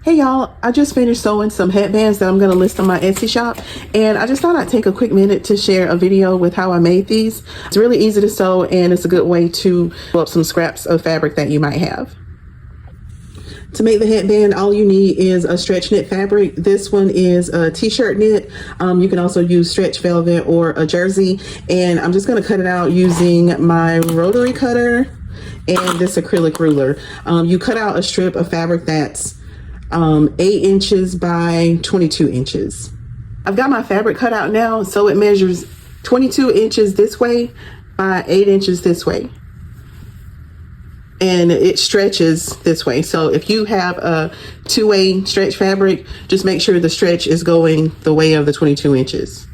Hey y'all, I just finished sewing some headbands that I'm going to list on my Etsy shop, and I just thought I'd take a quick minute to share a video with how I made these. It's really easy to sew, and it's a good way to pull up some scraps of fabric that you might have. To make the headband, all you need is a stretch knit fabric. This one is a t-shirt knit. You can also use stretch velvet or a jersey, and I'm just going to cut it out using my rotary cutter and this acrylic ruler. You cut out a strip of fabric that's 8 inches by 22 inches. I've got my fabric cut out now, so it measures 22 inches this way by 8 inches this way, and it stretches this way. So if you have a two-way stretch fabric, just make sure the stretch is going the way of the 22 inches.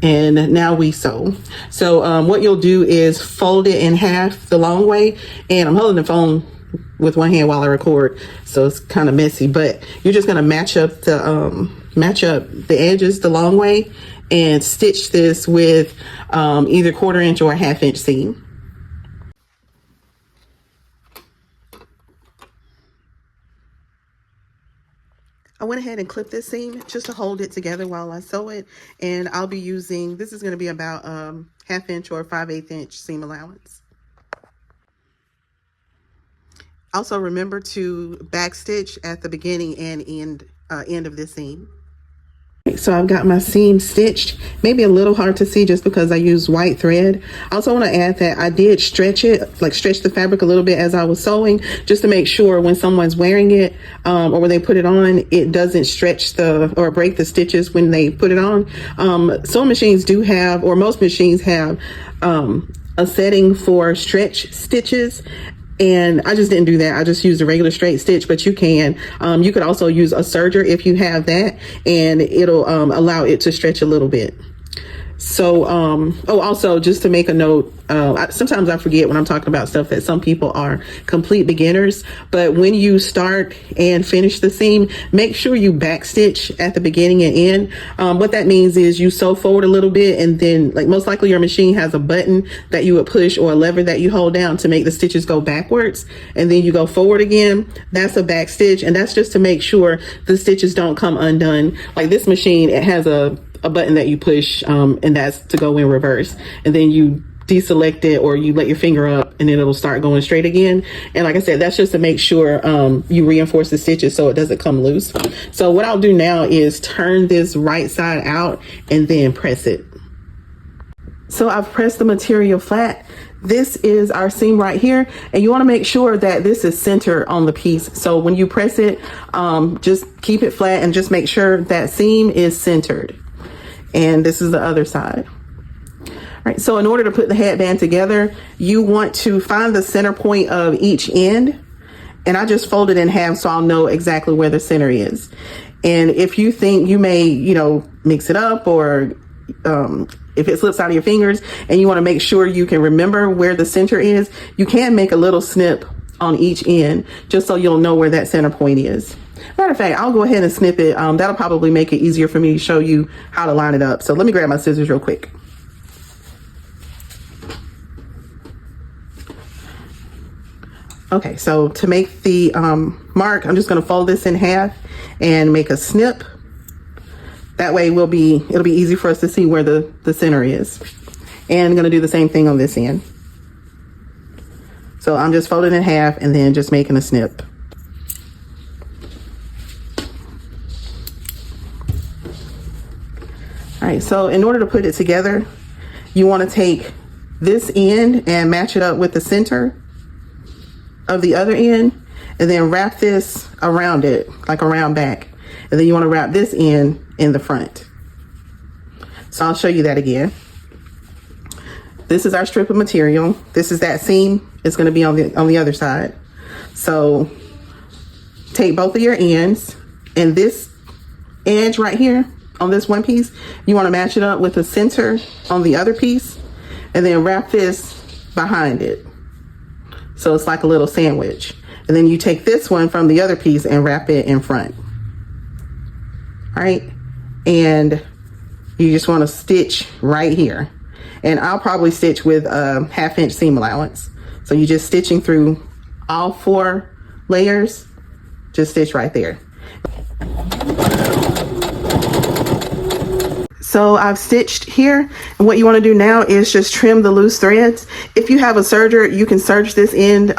And now we sew. So what you'll do is fold it in half the long way, and I'm holding the phone with one hand while I record, so it's kind of messy, but you're just going to match up the edges the long way and stitch this with either 1/4 inch or a 1/2 inch seam. I went ahead and clipped this seam just to hold it together while I sew it, and I'll be using, this is going to be about 1/2 inch or 5/8 inch seam allowance. Also remember to backstitch at the beginning and end of this seam. So I've got my seam stitched, maybe a little hard to see just because I used white thread. I also want to add that I did stretch it, like stretch the fabric a little bit as I was sewing, just to make sure when someone's wearing it or when they put it on, it doesn't stretch or break the stitches when they put it on. Sewing machines do have, or most machines have, a setting for stretch stitches. And I just didn't do that. I just used a regular straight stitch, but you can. You could also use a serger if you have that, and it'll allow it to stretch a little bit. So, also just to make a note, sometimes I forget when I'm talking about stuff that some people are complete beginners, but when you start and finish the seam, make sure you backstitch at the beginning and end. What that means is you sew forward a little bit, and then like most likely your machine has a button that you would push or a lever that you hold down to make the stitches go backwards, and then you go forward again. That's a backstitch, and that's just to make sure the stitches don't come undone. Like this machine, it has a button that you push, and that's to go in reverse, and then you deselect it or you let your finger up and then it'll start going straight again. And like I said, that's just to make sure you reinforce the stitches so it doesn't come loose. So what I'll do now is turn this right side out and then press it. So I've pressed the material flat. This is our seam right here, and you want to make sure that this is centered on the piece. So when you press it, just keep it flat and just make sure that seam is centered. And this is the other side. All right, so in order to put the headband together, you want to find the center point of each end. And I just fold it in half so I'll know exactly where the center is. And if you think you may, mix it up, or if it slips out of your fingers and you want to make sure you can remember where the center is, you can make a little snip on each end just so you'll know where that center point is. Matter of fact, I'll go ahead and snip it. That'll probably make it easier for me to show you how to line it up. So let me grab my scissors real quick. Okay, so to make the mark, I'm just going to fold this in half and make a snip. That way it'll be easy for us to see where the center is. And I'm going to do the same thing on this end. So I'm just folding in half and then just making a snip. All right, so in order to put it together, you want to take this end and match it up with the center of the other end, and then wrap this around it, like around back. And then you want to wrap this end in the front. So I'll show you that again. This is our strip of material. This is that seam. It's going to be on the other side. So take both of your ends, and this edge right here on this one piece, you want to match it up with the center on the other piece, and then wrap this behind it. So it's like a little sandwich. And then you take this one from the other piece and wrap it in front. All right. And you just want to stitch right here. And I'll probably stitch with a 1/2 inch seam allowance. So you're just stitching through all 4 layers, just stitch right there. So I've stitched here, and what you want to do now is just trim the loose threads. If you have a serger, you can serge this end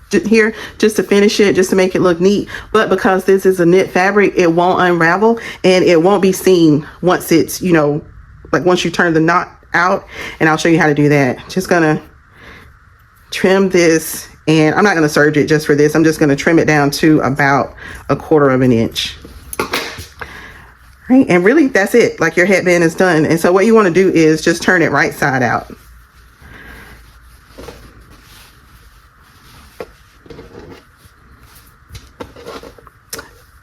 here just to finish it, just to make it look neat. But because this is a knit fabric, it won't unravel and it won't be seen once it's, you know, like once you turn the knot out. And I'll show you how to do that. Just gonna trim this, and I'm not gonna serge it just for this. I'm just gonna trim it down to about 1/4 of an inch. Right, and really that's it. Like, your headband is done. And so what you want to do is just turn it right side out.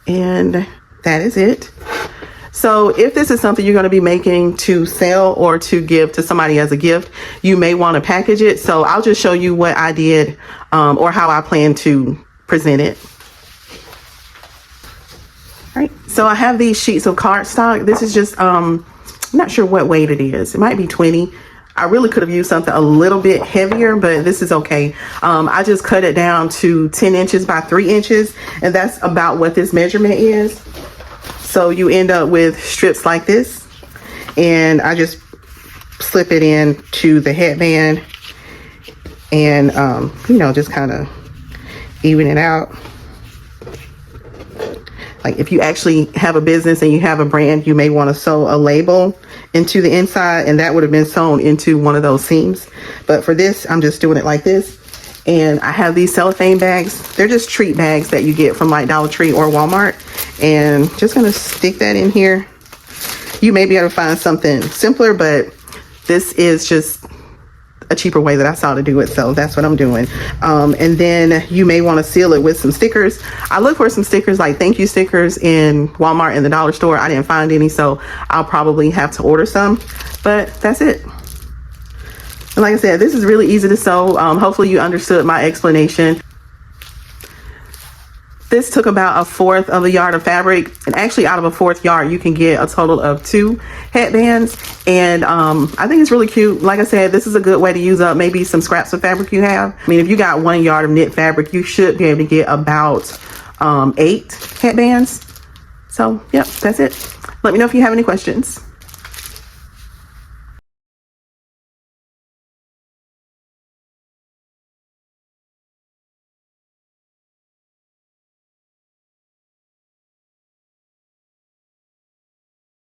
And that is it. So if this is something you're going to be making to sell or to give to somebody as a gift, you may want to package it. So I'll just show you what I did or how I plan to present it. Right, so I have these sheets of cardstock. This is just, I'm not sure what weight it is. It might be 20. I really could have used something a little bit heavier, but this is okay. I just cut it down to 10 inches by 3 inches, and that's about what this measurement is. So you end up with strips like this, and I just slip it in to the headband and, you know, just kind of even it out. Like, if you actually have a business and you have a brand, you may want to sew a label into the inside, and that would have been sewn into one of those seams. But for this, I'm just doing it like this. And I have these cellophane bags. They're just treat bags that you get from like Dollar Tree or Walmart. And just gonna stick that in here. You may be able to find something simpler, but this is just a cheaper way that I saw to do it, so that's what I'm doing. And then you may want to seal it with some stickers. I look for some stickers, like thank you stickers, in Walmart and the dollar store. I didn't find any, so I'll probably have to order some, but that's it. And like I said, this is really easy to sew. Hopefully you understood my explanation. This took about 1/4 of a yard of fabric, and actually out of a 1/4 yard you can get a total of 2 headbands. And I think it's really cute. Like I said, this is a good way to use up maybe some scraps of fabric you have. I mean, if you got 1 yard of knit fabric, you should be able to get about 8 headbands. So yep, that's it. Let me know if you have any questions.